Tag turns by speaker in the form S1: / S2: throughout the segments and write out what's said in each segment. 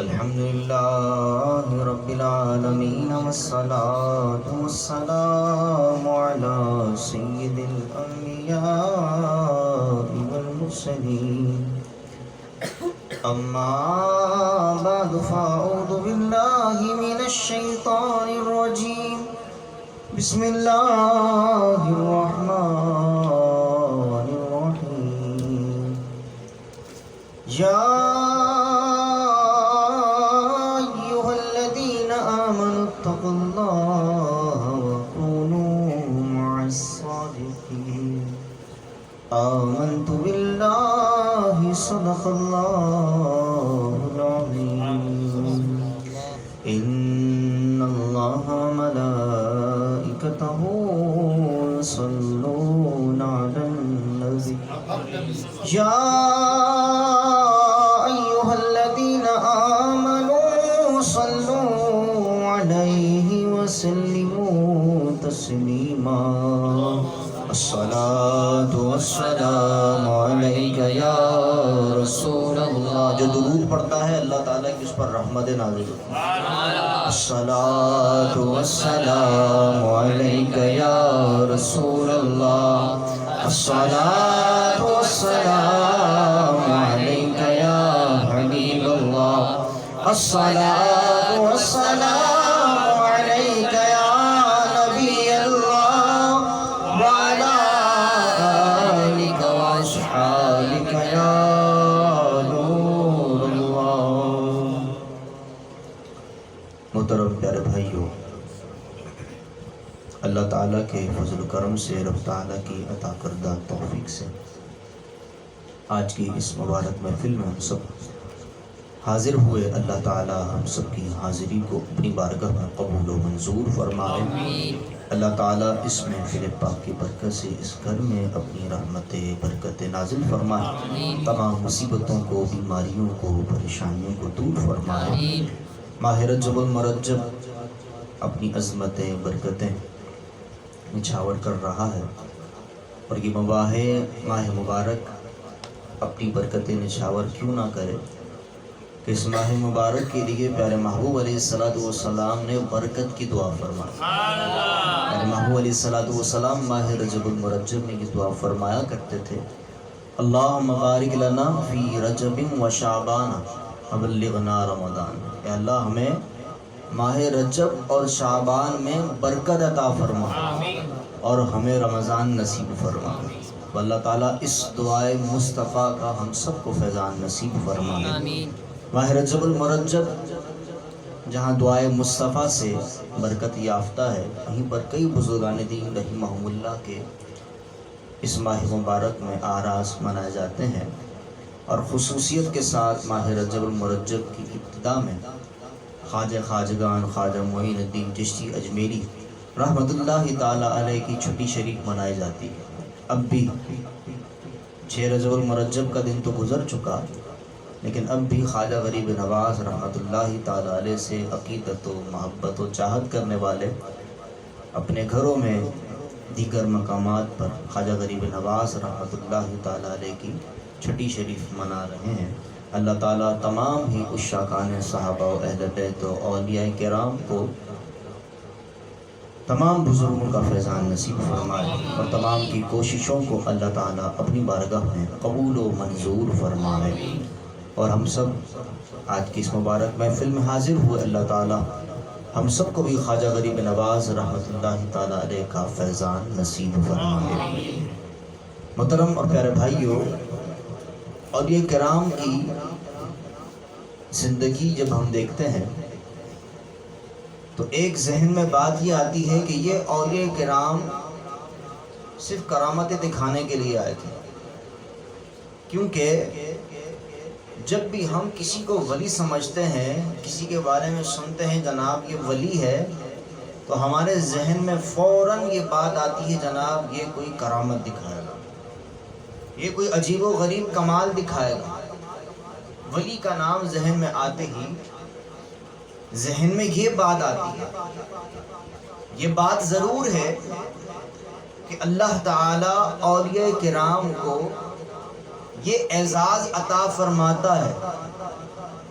S1: الحمد لله رب العالمين والصلاة والسلام على سيد الأنبياء والمرسلين أما بعد فأعوذ بالله من الشيطان الرجيم بسم الله الرحمن الرحيم يا اتقوا الله وكونوا مع الصادقين آمنت بالله صدق الله العظيم إن الله وملائكته يصلون على النبي يا أيها الذين آمنوا صلوا عليه وسلموا تسليما الصلاة والسلام عليك يا رسول اللہ. جو درود پڑھتا ہے اللہ تعالیٰ کی اس پر رحمت نازل ہوتی ہے. الصلاة والسلام عليك يا رسول اللہ. الصلاة والسلام عليك يا حبيب الله. الصلاة والسلام عليك يا نبي الله وعلى آلك وأصحابك يا نور الله. محترم پیارے بھائیوں، اللہ تعالیٰ کے فضل و کرم سے، رب تعالیٰ کی عطا کردہ توفیق سے آج کی اس مبارک محفل میں ہم سب حاضر ہوئے. اللہ تعالیٰ ہم سب کی حاضری کو اپنی بارگاہ میں قبول و منظور فرمائے. اللہ تعالیٰ اس محفل پاک کی برکت سے اس گھر میں اپنی رحمت برکت نازل فرمائے. تمام مصیبتوں کو، بیماریوں کو، پریشانیوں کو دور فرمائے. ماہ رجب المرجب اپنی عظمت برکتیں نچھاور کر رہا ہے، اور یہ ماہ مبارک اپنی برکتیں نچھاور کیوں نہ کرے کہ اس ماہ مبارک کے لیے پیارے محبوب علیہ السلام نے برکت کی دعا فرمائی. پیارے محبوب علیہ السلام ماہ رجب المرجب میں یہ دعا فرمایا کرتے تھے: اللہم بارک لنا فی رجب و شعبان وبلغنا رمضان. اے اللہ ہمیں ماہ رجب اور شعبان میں برکت عطا فرما اور ہمیں رمضان نصیب فرما. اللہ تعالیٰ اس دعائے مصطفیٰ کا ہم سب کو فیضان نصیب فرما. ماہ رجب المرجب جہاں دعائے مصطفیٰ سے برکت یافتہ ہے، وہیں پر کئی بزرگان دین رحمہم اللہ کے اس ماہ مبارک میں آراس منائے جاتے ہیں. اور خصوصیت کے ساتھ ماہ رجب المرجب کی ابتدا میں خواجہ خواجگان خواجہ معین الدین چشتی اجمیری رحمت اللہ تعالیٰ علیہ کی چھٹی شریف منائی جاتی ہے. اب بھی 6 رجب المرجب کا دن تو گزر چکا، لیکن اب بھی خواجہ غریب نواز رحمت اللہ تعالیٰ علیہ سے عقیدت و محبت و چاہت کرنے والے اپنے گھروں میں دیگر مقامات پر خواجہ غریب نواز رحمت اللہ تعالیٰ علیہ کی چھٹی شریف منا رہے ہیں. اللہ تعالیٰ تمام ہی عشاقان صحابہ و اہل بیت و اولیاء کرام کو تمام بزرگوں کا فیضان نصیب فرمائے اور تمام کی کوششوں کو اللہ تعالیٰ اپنی بارگاہ میں قبول و منظور فرمائے. اور ہم سب آج کی اس مبارک محفل میں حاضر ہوئے، اللہ تعالیٰ ہم سب کو بھی خواجہ غریب نواز رحمت اللہ تعالیٰ علیہ کا فیضان نصیب فرمائے. محترم اور پیارے بھائیوں، اولیاء کرام کی زندگی جب ہم دیکھتے ہیں تو ایک ذہن میں بات یہ آتی ہے کہ یہ اولیاء کرام صرف کرامتیں دکھانے کے لیے آئے تھے. کیونکہ جب بھی ہم کسی کو ولی سمجھتے ہیں، کسی کے بارے میں سنتے ہیں جناب یہ ولی ہے، تو ہمارے ذہن میں فوراً یہ بات آتی ہے جناب یہ کوئی کرامت دکھائے گا، یہ کوئی عجیب و غریب کمال دکھائے گا. ولی کا نام ذہن میں آتے ہی ذہن میں یہ بات آتی ہے. یہ بات ضرور ہے کہ اللہ تعالیٰ اولیاء کرام کو یہ اعزاز عطا فرماتا ہے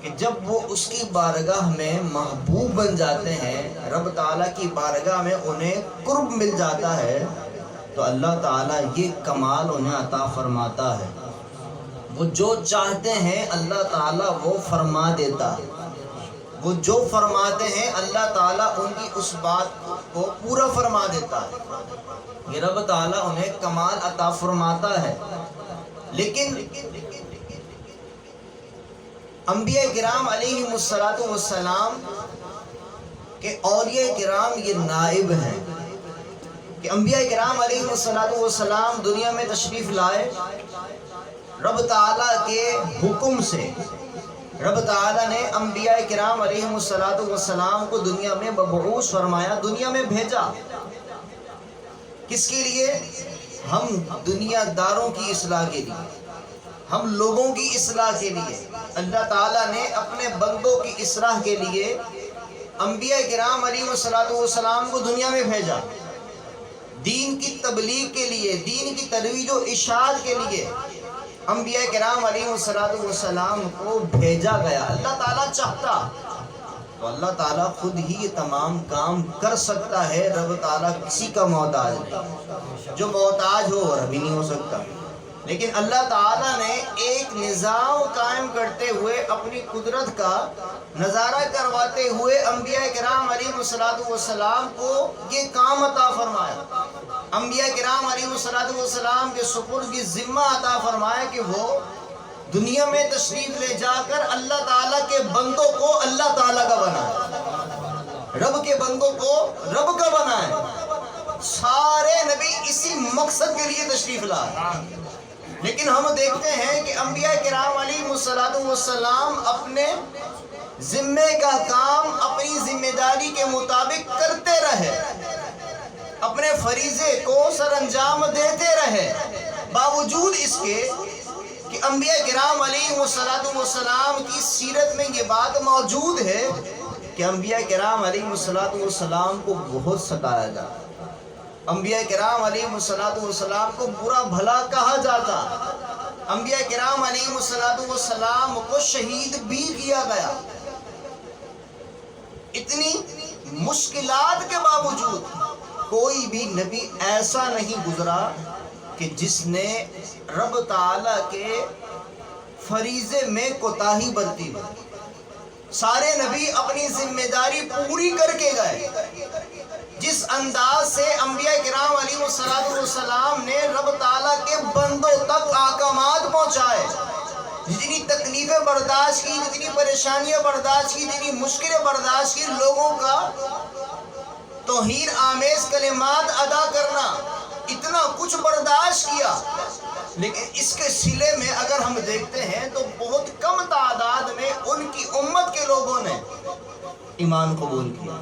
S1: کہ جب وہ اس کی بارگاہ میں محبوب بن جاتے ہیں، رب تعالیٰ کی بارگاہ میں انہیں قرب مل جاتا ہے، تو اللہ تعالیٰ یہ کمال انہیں عطا فرماتا ہے، وہ جو چاہتے ہیں اللہ تعالیٰ وہ فرما دیتا ہے، وہ جو فرماتے ہیں اللہ تعالیٰ ان کی اس بات کو پورا فرما دیتا ہے، یہ رب تعالیٰ انہیں کمال عطا فرماتا ہے۔ لیکن انبیاء کرام علیہ السلام کہ اولیاء کرام یہ نائب ہیں کہ انبیاء کرام علیہ السلام دنیا میں تشریف لائے، رب تعالیٰ کے حکم سے رب تعالیٰ نے انبیاء کرام علیہ السلام کو دنیا میں مبعوث فرمایا، دنیا میں بھیجا۔ کس کے لیے؟ ہم دنیا داروں کی اصلاح کے لیے، ہم لوگوں کی اصلاح کے لیے۔ اللہ تعالیٰ نے اپنے بندوں کی اصلاح کے لیے انبیاء کرام علیہ السلام کو دنیا میں بھیجا، دین کی تبلیغ کے لیے، دین کی ترویج و اشاعت کے لیے انبیاء کرام علیہ السلام کو بھیجا گیا۔ اللہ تعالیٰ چاہتا تو اللہ تعالیٰ خود ہی یہ تمام کام کر سکتا ہے، رب تعالیٰ کسی کا محتاج نہیں، جو محتاج ہو وہ بھی نہیں ہو سکتا۔ لیکن اللہ تعالیٰ نے ایک نظام قائم کرتے ہوئے اپنی قدرت کا نظارہ کرواتے ہوئے انبیاء کرام علیہ السلام کو یہ کام عطا فرمایا، انبیاء کرام علیہ السلام کے سپرد یہ ذمہ عطا فرمایا کہ وہ دنیا میں تشریف لے جا کر اللہ تعالیٰ کے بندوں کو اللہ تعالیٰ کا بنائے، رب کے بندوں کو رب کا بنائے۔ سارے نبی اسی مقصد کے لیے تشریف لائے، لیکن ہم دیکھتے ہیں کہ انبیاء کرام علیہ السلام اپنے ذمے کا کام اپنی ذمہ داری کے مطابق کرتے رہے، اپنے فریضے کو سر انجام دیتے رہے، باوجود اس کے کہ انبیاء کرام علیہ السلام کی سیرت میں یہ بات موجود ہے کہ انبیاء کرام علیہ السلام کو بہت ستایا جاتا، انبیاء کرام علیہ السلام کو برا بھلا کہا جاتا، انبیاء کرام علیہ السلام کو شہید بھی کیا گیا۔ اتنی مشکلات کے باوجود کوئی بھی نبی ایسا نہیں گزرا کہ جس نے رب تعالیٰ کے فریضے میں کوتاہی برتی ہو۔ سارے نبی اپنی ذمہ داری پوری کر کے گئے۔ جس انداز سے انبیاء کرام علیہ السلام نے رب تعالیٰ کے بندوں تک احکامات پہنچائے، جتنی تکلیفیں برداشت کی، جتنی پریشانیاں برداشت کی، جتنی مشکلیں برداشت کی، لوگوں کا توہین آمیز کلمات ادا کرنا، اتنا کچھ برداشت کیا، لیکن اس کے صلے میں اگر ہم دیکھتے ہیں تو بہت کم تعداد میں ان کی امت کے لوگوں نے ایمان قبول کیا۔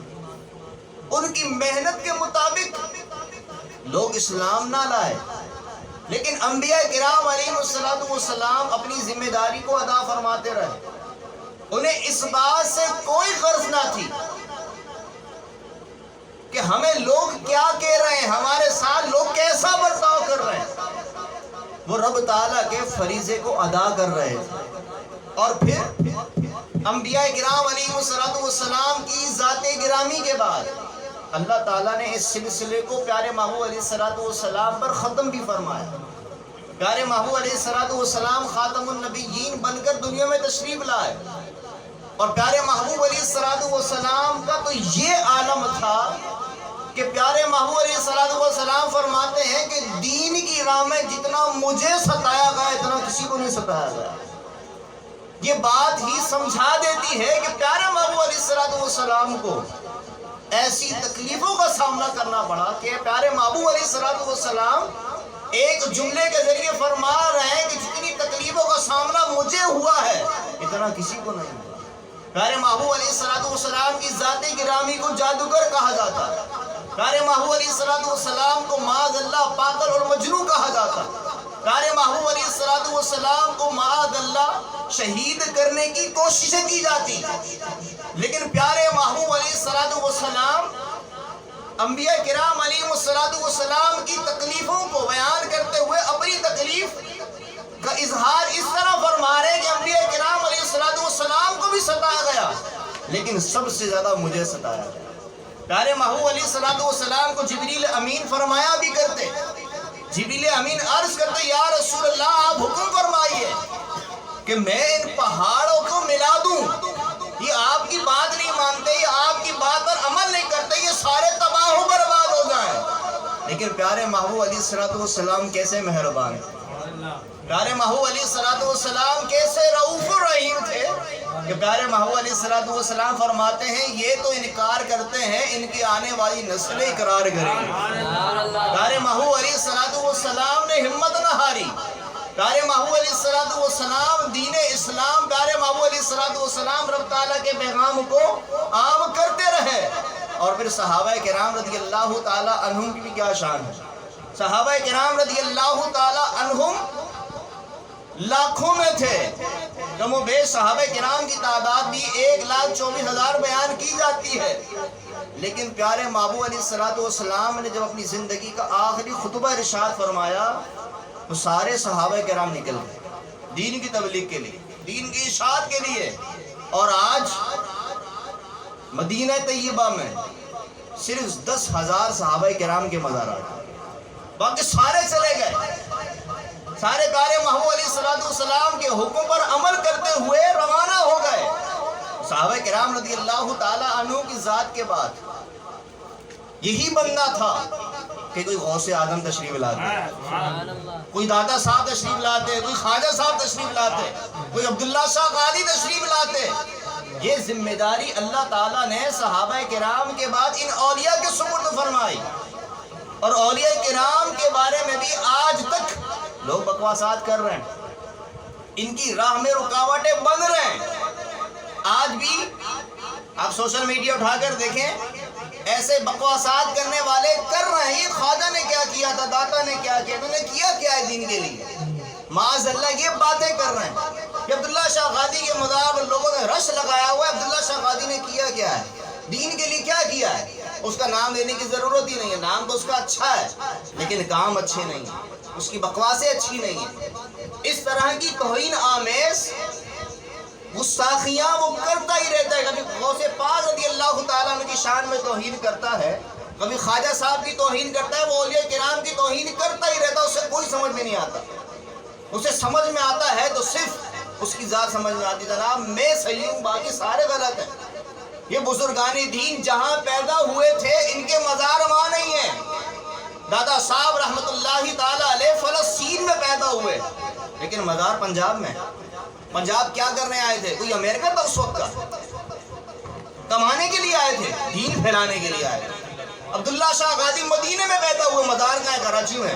S1: ان کی محنت کے مطابق لوگ اسلام نہ لائے، لیکن انبیاء کرام علیہ السلام اپنی ذمہ داری کو ادا فرماتے رہے۔ انہیں اس بات سے کوئی غرض نہ تھی کہ ہمیں لوگ کیا کہہ رہے ہیں، ہمارے ساتھ لوگ کیسا برتاؤ کر رہے ہیں، وہ رب تعالیٰ کے فریضے کو ادا کر رہے تھے۔ اور پھر انبیاء کرام علیہ السلام کی ذات گرامی کے بعد اللہ تعالیٰ نے اس سلسلے کو پیارے محبوب علیہ السلام پر ختم بھی فرمایا۔ پیارے محبوب علیہ السلام خاتم النبیین بن کر دنیا میں تشریف لائے، اور پیارے محبوب علیہ السلام کا تو یہ عالم تھا کہ پیارے محبوب علیہ السلام فرماتے ہیں کہ دین کی راہ میں جتنا مجھے ستایا گیا اتنا کسی کو نہیں ستایا گیا۔ یہ بات ہی سمجھا دیتی ہے کہ پیارے محبوب علیہ السلام کو ایسی تکلیفوں کا سامنا کرنا پڑا کہ پیارے محبوب علیہ السلام ایک جملے کے ذریعے فرما رہے ہیں کہ جتنی تکلیفوں کا سامنا مجھے ہوا ہے اتنا کسی کو نہیں ہوا۔ پیارے محبوب علیہ السلام کی ذات گرامی کو جادوگر کہا جاتا ہے، پیارے محبوب علیہ السلام کو معاذ اللہ پاگل اور مجنون کہا جاتا ہے، پیارے محبوب علیہ السلام کو معاذ اللہ شہید کرنے کی کوششیں کی جاتی، لیکن پیارے محبوب علیہ السلام انبیاء کرام علیہ السلام کی تکلیفوں کو بیان کرتے ہوئے اپنی تکلیف کا اظہار اس طرح فرما رہے ہیں کہ انبیاء کرام علیہ السلام کو بھی ستایا گیا لیکن سب سے زیادہ مجھے ستایا گیا۔ پیارے محبوب علیہ السلام کو جبریل امین فرمایا بھی کرتے۔ جبریل امین عرض کرتے یا رسول اللہ آپ حکم فرمائیے کہ میں ان پہاڑوں کو ملا دوں، یہ آپ کی بات نہیں مانتے، یہ آپ کی بات پر عمل نہیں کرتے، یہ سارے تباہ و برباد ہو جائیں۔ لیکن پیارے محبوب علیہ السلام کیسے مہربان تھے، پیارے محبوب علیہ السلام کیسے رؤوف الرحیم تھے کہ پیارے محبوب علیہ السلام فرماتے ہیں یہ تو انکار کرتے ہیں، ان کی آنے والی نسلیں اقرار کریں گی۔ پیارے محبوب علیہ السلام نے ہمت نہ ہاری، پیارے محبوب علیہ السلام دین اسلام، پیارے محبوب علیہ السلام رب تعالیٰ کے پیغام کو عام کرتے رہے۔ اور پھر صحابہ کرام رضی اللہ تعالیٰ عنہم کی بھی کیا شان ہے، صحابہ کرام رضی اللہ تعالیٰ عنہم لاکھوں میں تھے، کم و بیش صحابہ کرام کی تعداد بھی 1,24,000 بیان کی جاتی ہے، لیکن پیارے محبوب علیہ السلام نے جب اپنی زندگی کا آخری خطبہ ارشاد فرمایا تو سارے صحابہ کرام نکل گئے دین کی تبلیغ کے لیے، دین کی اشاعت کے لیے۔ اور آج مدینہ طیبہ میں صرف 10,000 صحابہ کرام کے مزارات، باقی سارے چلے گئے، سارے پیارے محبوب علیہ السلام کے حکم پر عمل کرتے ہوئے روانہ ہو گئے۔ صحابہ کرام رضی اللہ تعالیٰ عنہ کی ذات کے بعد یہی بندہ تھا کہ کوئی غوث اعظم تشریف لاتے، کوئی دادا صاحب تشریف لاتے، کوئی خواجہ صاحب تشریف لاتے، کوئی عبداللہ شاہ قادری تشریف لاتے۔ یہ ذمہ داری اللہ تعالیٰ نے صحابہ کرام کے بعد ان اولیاء کے سپرد فرمائی، اور اولیاء کرام کے بارے میں بھی آج تک لوگ بکواسات کر رہے ہیں، ان کی راہ میں رکاوٹیں بن رہے ہیں۔ آج بھی آپ سوشل میڈیا اٹھا کر دیکھیں، ایسے بکواسات کرنے والے کر رہے ہیں، یہ خواجہ نے کیا کیا تھا، داتا نے کیا کیا، انہوں نے کیا ہے دین کے لیے، معاذ اللہ یہ باتیں کر رہے ہیں کہ عبداللہ شاہ غازی کے مذہب پر لوگوں نے رش لگایا ہوا ہے، عبداللہ شاہ غازی نے کیا ہے، دین کے لیے کیا ہے۔ اس کا نام لینے کی ضرورت ہی نہیں ہے، نام تو اس کا اچھا ہے لیکن کام اچھے نہیں ہیں، اس کی بکواسیں اچھی نہیں ہیں۔ اس طرح کی توہین آمیز گستاخیاں وہ کرتا ہی رہتا ہے، کبھی غوث پاک رضی اللہ تعالیٰ عنہ کی شان میں توہین کرتا ہے، کبھی خواجہ صاحب کی توہین کرتا ہے، وہ اولیاء کرام کی توہین کرتا ہی رہتا ہے، اسے کوئی سمجھ میں نہیں آتا، اسے سمجھ میں آتا ہے تو صرف اس کی ذات سمجھ میں آتی، جناب میں صحیح ہوں باقی سارے غلط ہیں۔ یہ بزرگان دین جہاں پیدا ہوئے تھے ان کے مزار وہاں نہیں ہیں۔ دادا صاحب رحمت اللہ تعالیٰ علیہ فلسطین میں پیدا ہوئے لیکن مزار پنجاب میں۔ پنجاب کیا کرنے آئے تھے؟ کوئی امریکہ تھا اس وقت کا؟ کمانے کے لیے آئے تھے، دین پھیلانے کے لیے آئے تھے۔ عبداللہ شاہ غازی مدینے میں پیدا ہوئے، مزار کا ہے کراچی میں،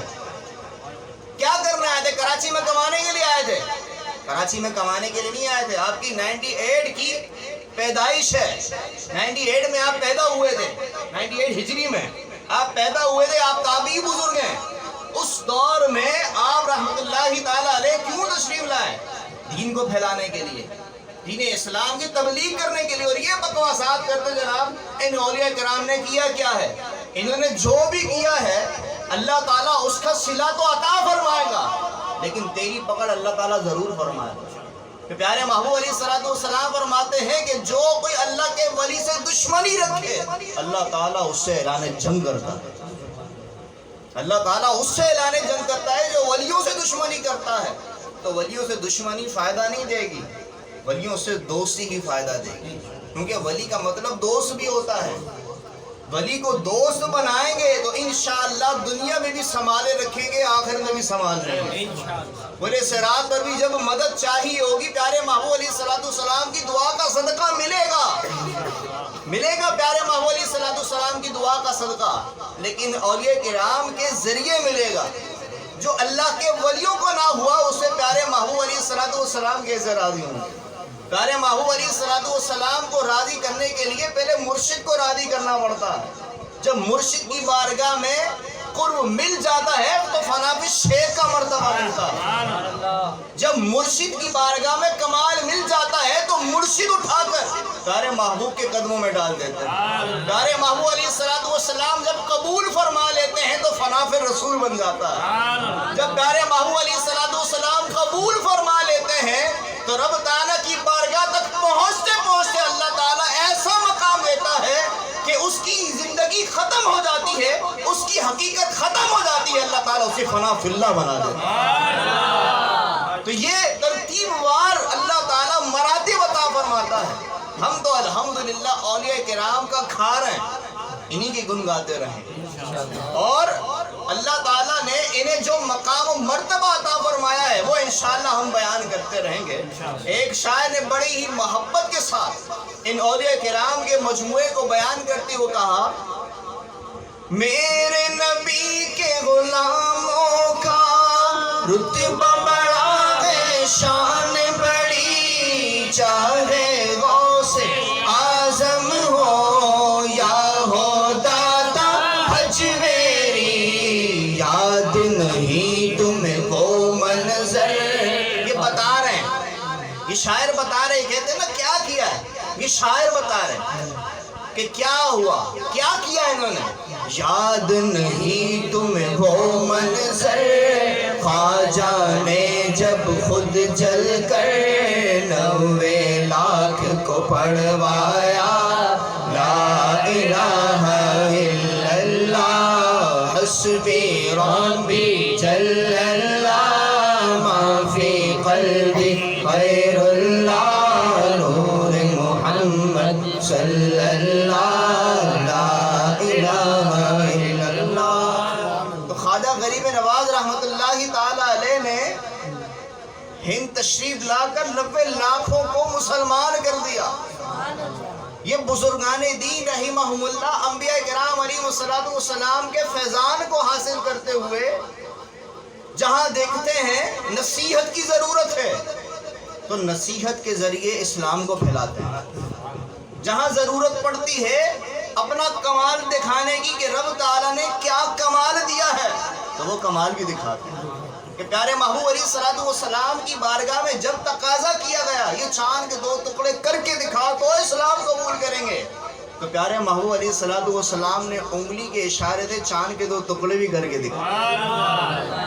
S1: کیا کرنے آئے تھے؟ کراچی میں کمانے کے لیے آئے تھے؟ کراچی میں کمانے کے لیے نہیں آئے تھے، آپ کی 98 کی پیدائش ہے، 98 میں آپ پیدا ہوئے تھے، 98 ہجری میں آپ پیدا ہوئے تھے، آپ تابعی بزرگ ہیں۔ اس دور میں آپ رحمت اللہ تعالیٰ علیہ کیوں تشریف لائے؟ دین کو پھیلانے کے لیے، دین اسلام کی تبلیغ کرنے کے لیے، اور یہ بکواسات کرتے جناب ان اولیاء کرام نے کیا ہے؟ انہوں نے جو بھی کیا ہے اللہ تعالیٰ اس کا صلہ تو عطا فرمائے گا لیکن تیری پکڑ اللہ تعالیٰ ضرور فرمائے گا۔ کہ پیارے محبوب علیہ السلام فرماتے ہیں کہ جو کوئی اللہ کے ولی سے دشمنی رکھے اللہ تعالیٰ اس سے اعلان جنگ کرتا ہے، اللہ تعالیٰ اس سے اعلان جنگ کرتا ہے جو ولیوں سے دشمنی کرتا ہے۔ تو ولیوں سے دشمنی فائدہ نہیں دے گی، ولیوں سے دوستی ہی فائدہ دے گی، کیونکہ ولی کا مطلب دوست بھی ہوتا ہے۔ ولی کو دوست بنائیں گے تو انشاءاللہ دنیا میں بھی سنبھالے رکھیں گے، آخر میں بھی سنبھال رہیں گے۔ بولے صراط پر بھی جب مدد چاہیے ہوگی پیارے محبوب علیہ السلام کی دعا کا صدقہ ملے گا پیارے محبوب علیہ السلام کی دعا کا صدقہ، لیکن اولیاء کرام کے ذریعے ملے گا۔ جو اللہ کے ولیوں کو نہ ہوا اس سے پیارے محبوب علیہ السلام کیسے راضی ہوں؟ پیارے محبوب علیہ السلام کو راضی کرنے کے لیے پہلے مرشد کو راضی کرنا پڑتا ہے۔ جب مرشد کی بارگاہ میں قرب مل جاتا ہے تو فنا فی شیخ کا مرتبہ ملتا ہے۔ جب مرشد کی بارگاہ میں کمال مل جاتا ہے تو مرشد اٹھا کر پیارے محبوب کے قدموں میں ڈال دیتے ہیں۔ پیارے محبوب علیہ السلام جب قبول فرما لیتے ہیں تو فنا فی رسول بن جاتا ہے۔ جب پیارے محبوب علیہ السلام قبول فرما لیتے ہیں تو رب تعالیٰ کی بارگاہ تک پہنچتے ختم ہو جاتی ہے، اس کی حقیقت ختم ہو جاتی ہے، اللہ تعالیٰ اسے فنا فی اللہ بنا دیتا ہے۔ تو یہ ترتیب وار اللہ تعالیٰ مراتب عطا فرماتا ہے۔ ہم تو الحمدللہ اولیاء کرام کا کھا رہے ہیں، انہی کے گن گاتے رہیں، اور اللہ تعالیٰ نے انہیں جو مقام و مرتبہ عطا فرمایا ہے وہ انشاءاللہ ہم بیان کرتے رہیں گے۔ ایک شاعر نے بڑی ہی محبت کے ساتھ ان اولیاء کرام کے مجموعے کو بیان کرتے ہوئے کہا، میرے نبی کے غلاموں کا رتبہ بڑا ہے، شان بڑی، چاہے غوث اعظم ہو یا ہو داتا حجویری، یاد نہیں تمہیں وہ منظر۔ یہ بتا رہے ہیں، یہ شاعر بتا رہے ہیں، کہتے ہیں نا کیا کیا ہے، یہ شاعر بتا رہے ہیں کہ کیا ہوا، کیا کیا انہوں نے۔ یاد نہیں تمہیں وہ منظر، خواجہ نے جب خود جل کر 90 لاکھ کو پڑھوایا، لا الہ الا اللہ حسبی ربی جل اللہ، ما فی قلبی غیر اللہ، نور محمد صلی اللہ، لا الہ الا اللہ۔ تو خواجہ غریب نواز رحمت اللہ تعالی علیہ نے ہند تشریف لا کر 90 لاکھوں کو مسلمان کر دیا۔ یہ بزرگان دین رحمہم اللہ انبیاء کرام علیہ السلام کے فیضان کو حاصل کرتے ہوئے جہاں دیکھتے ہیں نصیحت کی ضرورت ہے تو نصیحت کے ذریعے اسلام کو پھیلاتے ہیں، جہاں ضرورت پڑتی ہے اپنا کمال دکھانے کی کہ رب تعالیٰ نے کیا کمال دیا ہے تو وہ کمال بھی دکھاتے ہیں۔ کہ پیارے محبوب علیہ السلام کی بارگاہ میں جب تقاضا کیا گیا یہ چاند کے 2 ٹکڑے کر کے دکھا تو اسلام قبول کریں گے، تو پیارے محبوب علیہ السلام نے انگلی کے اشارے سے چاند کے 2 ٹکڑے بھی کر کے دکھائے۔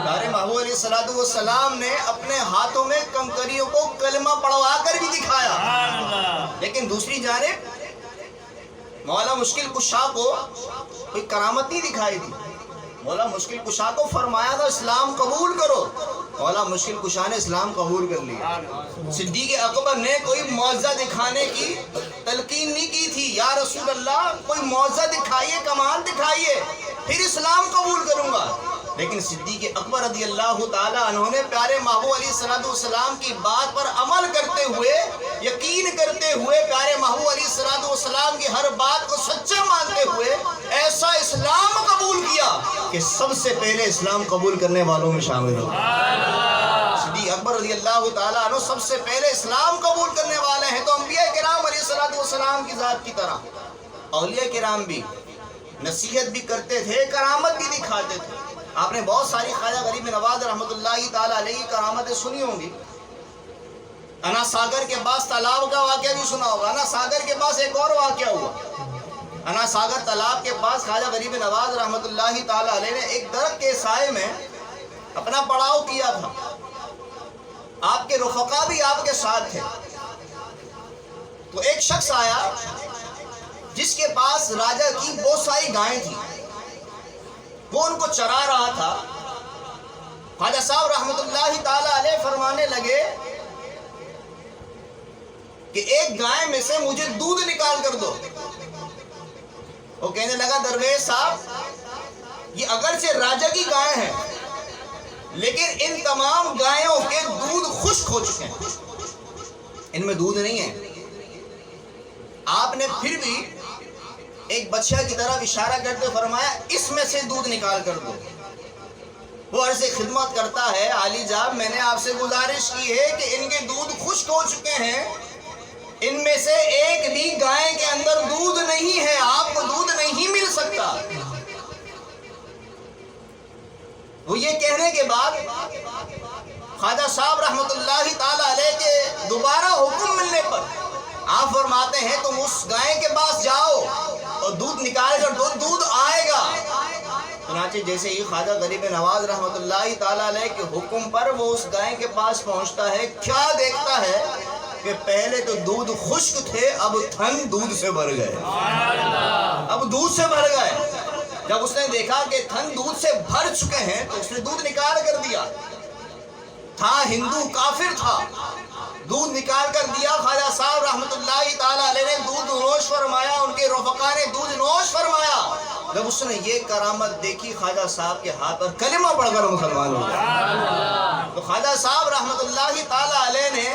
S1: پیارے محبوب علیہ السلام نے اپنے ہاتھوں میں کنکریوں کو کلمہ پڑھوا کر بھی دکھایا۔ لیکن دوسری جانب مولا مشکل کشا کو کوئی کرامت نہیں دکھائی دی، مولا مشکل کشا کو فرمایا تھا اسلام قبول کرو، مولا مشکل کشا نے اسلام قبول کر لیا۔ صدیق اکبر نے کوئی معجزہ دکھانے کی تلقین نہیں کی تھی، یا رسول اللہ کوئی معجزہ دکھائیے، کمال دکھائیے پھر اسلام قبول کروں گا، لیکن صدیق اکبر رضی اللہ تعالیٰ عنہ نے پیارے محبوب علیہ السلام کی بات پر عمل کرتے ہوئے، یقین کرتے ہوئے، پیارے محبوب علیہ السلام کی ہر بات کو سچا مانتے ہوئے ایسا اسلام قبول کیا کہ سب سے پہلے اسلام قبول کرنے والوں میں شامل ہو۔ صدیق اکبر رضی اللہ تعالیٰ عنہ سب سے پہلے اسلام قبول کرنے والے ہیں، تو انبیاء کرام علیہ السلام کی ذات کی طرح اولیاء کرام بھی نصیحت بھی کرتے تھے، کرامت بھی دکھاتے تھے۔ آپ نے بہت ساری خواجہ غریب نواز رحمت اللہ تعالیٰ علیہ کی کرامتیں سنی ہوں گی۔ انا ساگر کے پاس تالاب کا واقعہ بھی سنا ہوگا۔ انا ساگر کے پاس ایک اور واقعہ ہوا۔ انا ساگر تالاب کے پاس خواجہ غریب نواز رحمت اللہ تعالیٰ علیہ نے ایک درخت کے سائے میں اپنا پڑاؤ کیا تھا، آپ کے رفقا بھی آپ کے ساتھ تھے۔ تو ایک شخص آیا جس کے پاس راجہ کی بہت ساری گائیں تھیں، وہ ان کو چرا رہا تھا۔ خواجہ صاحب رحمت اللہ تعالیٰ علیہ فرمانے لگے کہ ایک گائے میں سے مجھے دودھ نکال کر دو۔ وہ کہنے لگا درویش صاحب یہ اگرچہ راجہ کی گائے ہیں لیکن ان تمام گایوں کے دودھ خشک ہو چکے ہیں، ان میں دودھ نہیں ہے۔ آپ نے پھر بھی ایک بچہ کی طرف اشارہ کرتے فرمایا اس میں سے دودھ نکال کر دو۔ وہ عرض خدمت کرتا ہے عالی جان میں نے آپ سے گزارش کی ہے کہ ان کے دودھ خشک ہو چکے ہیں، ان میں سے ایک بھی گائے کے اندر دودھ نہیں ہے، آپ کو دودھ نہیں مل سکتا۔ وہ یہ کہنے کے بعد خواجہ صاحب رحمت اللہ تعالیٰ علیہ کے دوبارہ حکم ملنے پر آپ فرماتے ہیں تم اس گائے کے پاس جاؤ اور دودھ نکال کر دو، دودھ آئے گا۔ چنانچہ جیسے ہی خواجہ غریب نواز رحمت اللہ تعالیٰ علیہ کے حکم پر وہ اس گائے کے پاس پہنچتا ہے، کیا دیکھتا ہے کہ پہلے تو دودھ خشک تھے، اب تھن دودھ سے بھر گئے، اب دودھ سے بھر گئے۔
S2: جب اس نے دیکھا کہ تھن دودھ سے بھر چکے ہیں تو اس نے دودھ نکال کر دیا. تھا ہندو کافر تھا, دودھ نکال کر دیا. خواجہ صاحب رحمت اللہ تعالی علیہ نے دودھ نوش فرمایا, ان کے رفقا نے دودھ نوش فرمایا. جب اس نے یہ کرامت دیکھی, خواجہ صاحب کے ہاتھ پر کلمہ پڑھ کر مسلمان ہو گیا. تو خواجہ صاحب رحمت اللہ تعالی علیہ نے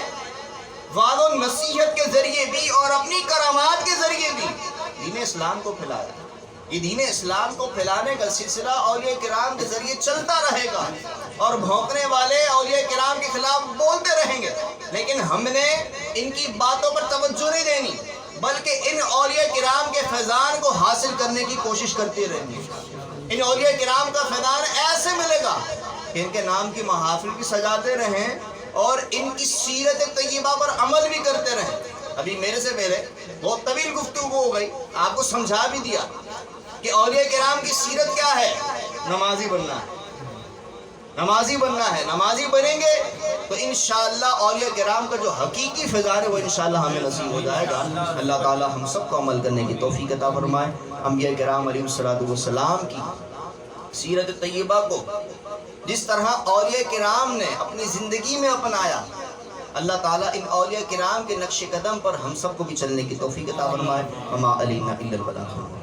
S2: وعظ و نصیحت کے ذریعے بھی اور اپنی کرامات کے ذریعے بھی دین اسلام کو پھیلایا. یہ دین اسلام کو پھیلانے کا سلسلہ اولیاء کرام کے ذریعے چلتا رہے گا, اور بھونکنے والے اولیاء کرام کے خلاف بولتے رہیں گے, لیکن ہم نے ان کی باتوں پر توجہ نہیں دینی, بلکہ ان اولیاء کرام کے فیضان کو حاصل کرنے کی کوشش کرتے رہیں گے. ان اولیاء کرام کا فیضان ایسے ملے گا کہ ان کے نام کی محافل بھی سجاتے رہیں اور ان کی سیرت طیبہ پر عمل بھی کرتے رہیں. ابھی میرے سے پہلے بہت طویل گفتگو ہو گئی, آپ کو سمجھا بھی دیا کہ اولیاء کرام کی سیرت کیا ہے. نمازی بننا ہے, نمازی بننا ہے. نمازی بنیں گے تو انشاءاللہ اولیاء کرام کا جو حقیقی فیضان ہے وہ انشاءاللہ ہمیں نصیب ہو جائے گا. اللہ تعالی ہم سب کو عمل کرنے کی توفیق عطا فرمائے. انبیاء کرام علیہ السلام کی سیرت طیبہ کو جس طرح اولیاء کرام نے اپنی زندگی میں اپنایا, اللہ تعالیٰ ان اولیاء کرام کے نقش قدم پر ہم سب کو بھی چلنے کی توفیق عطا فرمائے. وما علینا الا البلاغ.